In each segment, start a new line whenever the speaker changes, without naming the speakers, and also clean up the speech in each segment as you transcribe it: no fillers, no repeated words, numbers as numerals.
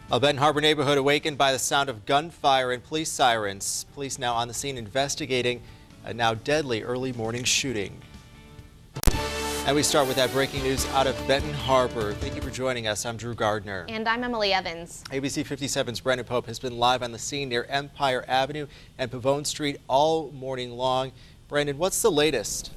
A Benton Harbor neighborhood awakened by the sound of gunfire and police sirens. Police now on the scene investigating a now deadly early morning shooting. And we start with that breaking news out of Benton Harbor. Thank you for joining us. I'm Drew Gardner.
And I'm Emily Evans.
ABC 57's Brandon Pope has been live on the scene near Empire Avenue and Pavone Street all morning long. Brandon, what's the latest?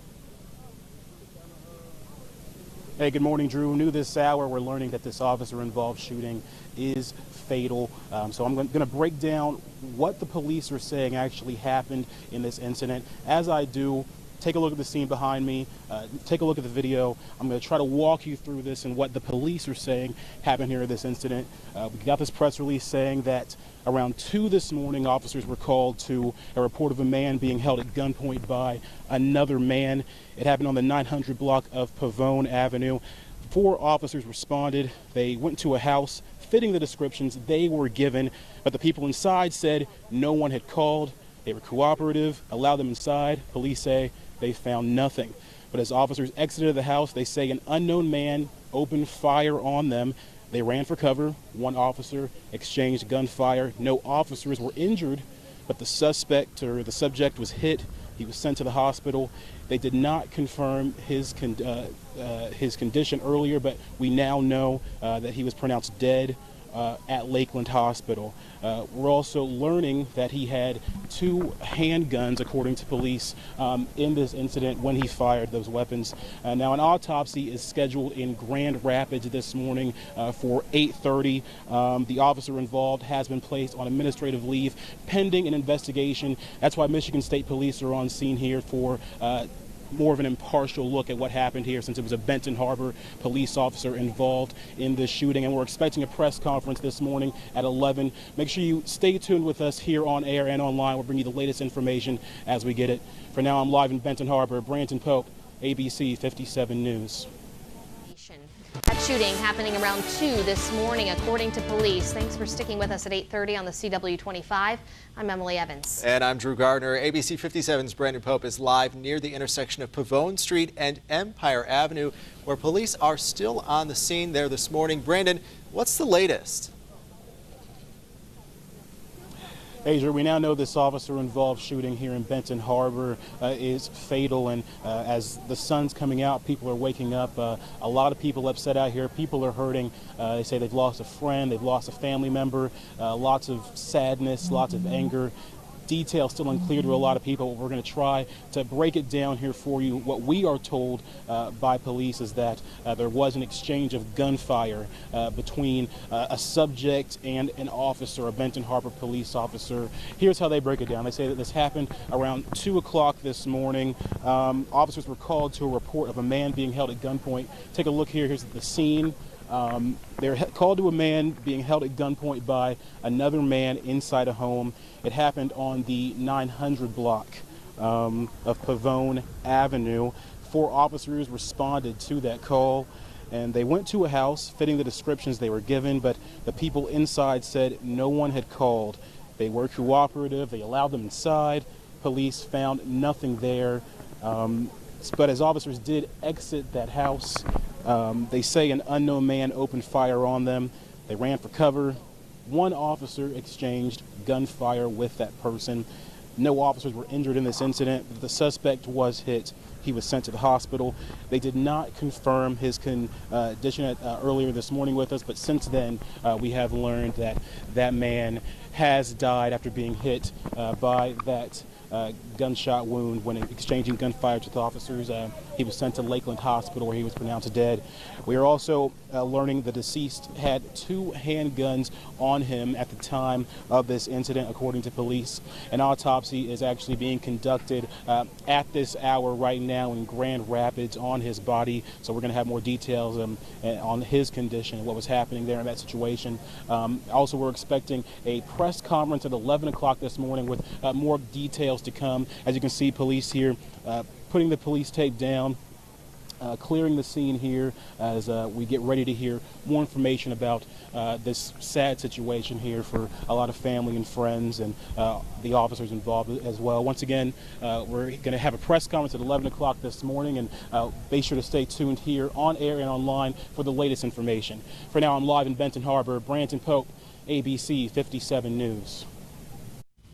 Hey, good morning, Drew. New this hour, we're learning that this officer-involved shooting is fatal. So I'm going to break down what the police are saying actually happened in this incident. As I do, take a look at the scene behind me, take a look at the video. I'm going to try to walk you through this and what the police are saying happened here in this incident. We got this press release saying that around 2 this morning, officers were called to a report of a man being held at gunpoint by another man. It happened on the 900 block of Pavone Avenue. 4 officers responded. They went to a house fitting the descriptions they were given, but the people inside said no one had called. They were cooperative, allowed them inside. Police say they found nothing. But as officers exited the house, they say an unknown man opened fire on them. They ran for cover. 1 officer exchanged gunfire. No officers were injured, but the subject was hit. He was sent to the hospital. They did not confirm his condition earlier, but we now know that he was pronounced dead at Lakeland Hospital. We're also learning that he had 2 handguns, according to police, in this incident when he fired those weapons. Now, an autopsy is scheduled in Grand Rapids this morning for 8:30. The officer involved has been placed on administrative leave pending an investigation. That's why Michigan State Police are on scene here for more of an impartial look at what happened here, since it was a Benton Harbor police officer involved in this shooting. And we're expecting a press conference this morning at 11. Make sure you stay tuned with us here on air and online. We'll bring you the latest information as we get it. For now, I'm live in Benton Harbor. Brandon Pope, ABC 57 News.
That shooting happening around 2 this morning, according to police. Thanks for sticking with us at 8:30 on the CW25. I'm Emily Evans.
And I'm Drew Gardner. ABC 57's Brandon Pope is live near the intersection of Pavone Street and Empire Avenue, where police are still on the scene there this morning. Brandon, what's the latest?
Hey, Drew, we now know this officer-involved shooting here in Benton Harbor is fatal, and as the sun's coming out, people are waking up. A lot of people upset out here. People are hurting. They say they've lost a friend, they've lost a family member, lots of sadness, lots of anger. Details still unclear to a lot of people. We're going to try to break it down here for you. What we are told by police is that there was an exchange of gunfire between a subject and an officer, a Benton Harbor police officer. Here's how they break it down. They say that this happened around 2 o'clock this morning. Officers were called to a report of a man being held at gunpoint. Take a look here. Here's the scene. They're called to a man being held at gunpoint by another man inside a home. It happened on the 900 block of Pavone Avenue. 4 officers responded to that call, and they went to a house fitting the descriptions they were given, but the people inside said no one had called. They were cooperative. They allowed them inside. Police found nothing there. But as officers did exit that house, they say an unknown man opened fire on them. They ran for cover. 1 officer exchanged gunfire with that person. No officers were injured in this incident. The suspect was hit. He was sent to the hospital. They did not confirm his condition earlier this morning with us, but since then we have learned that that man has died after being hit by that gunshot wound when exchanging gunfire with officers. He was sent to Lakeland Hospital, where he was pronounced dead. We are also learning the deceased had 2 handguns on him at the time of this incident, according to police. An autopsy is actually being conducted at this hour right now in Grand Rapids on his body. So we're going to have more details on his condition, what was happening there in that situation. Also, we're expecting a press conference at 11 o'clock this morning with more details to come. As you can see, police here putting the police tape down. clearing the scene here as we get ready to hear more information about this sad situation here for a lot of family and friends and the officers involved as well. Once again, we're going to have a press conference at 11 o'clock this morning, and be sure to stay tuned here on air and online for the latest information. For now, I'm live in Benton Harbor. Brandon Pope, ABC 57 News.